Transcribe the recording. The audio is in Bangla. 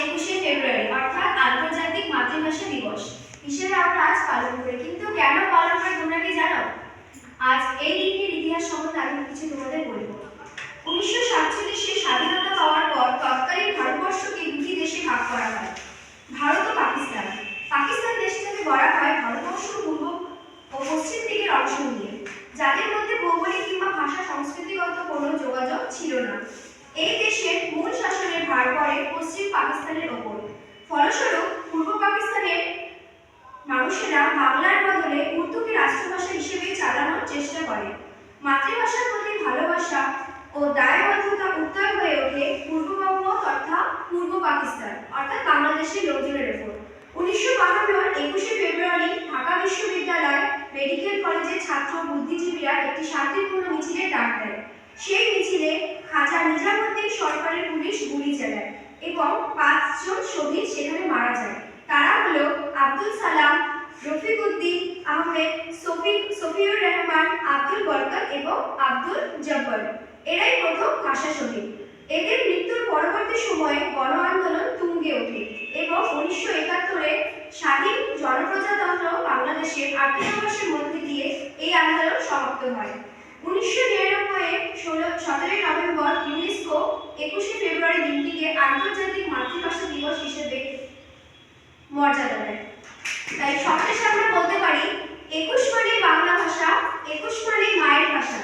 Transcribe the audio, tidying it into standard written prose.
21শে ফেব্রুয়ারি অর্থাৎ আন্তর্জাতিক মাতৃভাষা দিবস হিসেবে আমরা আজ পালন করি। কিন্তু কেন পালন করি তোমরা কি জানো? আজ এই দিনটির ইতিহাস সম্বন্ধে আমি কিছু তোমাদের বলবো। 1947 স্বাধীনতা পাওয়ার পর তৎকালীন ভারতবর্ষকে দুটি দেশে ভাগ করা হয়, ভারত ও পাকিস্তান। পাকিস্তান দেশটাকে গড়া হয় ভারতবর্ষ পূর্ব ও পশ্চিম দিকের অংশ নিয়ে, যাদের মধ্যে ভৌগোলিক কিংবা ভাষা সংস্কৃতিগত কোনো যোগাযোগ ছিল না। এই দেশের মূল শাসনের ভার পড়ে পশ্চিম পাকিস্তানের ওপর। ফলস্বরূপ পূর্ব পাকিস্তানের মানুষেরা বাংলার বদলে উর্দুকে রাষ্ট্রভাষা হিসেবে চালানোর চেষ্টা করে। মাতৃভাষার প্রতি ভালোবাসা ও দায়বদ্ধতা উত্তর হয়ে ওঠে পূর্ববঙ্গ তথা পূর্ব পাকিস্তান অর্থাৎ বাংলাদেশের লোকজনের উপর। 1952 21শে ফেব্রুয়ারি ঢাকা বিশ্ববিদ্যালয় মেডিকেল কলেজের ছাত্র বুদ্ধিজীবীরা একটি শান্তিপূর্ণ মিছিলের ডাক দেয়। সেই মিছিলে খাজা নিজামুদ্দিন সরকারের পুলিশ গুলি চালায় এবং 5 জন শহীদ সেখানে মারা যায়। তারা হলো আব্দুল সালাম, রফিকুদ্দিন আহমেদ, সফিউর রহমান, আব্দুল বরকত এবং আব্দুল জব্বার। এরাই প্রথম ভাষা শহীদ। এদের মৃত্যুর পরবর্তী সময়ে গণ আন্দোলন তুঙ্গে ওঠে এবং 1971-এ স্বাধীন জনপ্রজাতন্ত্র বাংলাদেশের 18 মাসের মধ্যে দিয়ে এই আন্দোলন সমাপ্ত হয়। 1999-এ 17 নভেম্বর ইউনেস্কো 21শে ফেব্রুয়ারি দিনটিকে আন্তর্জাতিক মাতৃভাষা দিবস হিসেবে মর্যাদা দেয়। তাই সবশেষে আমরা বলতে পারি 21 মানে বাংলা ভাষা, 21 মানে মায়ের ভাষা।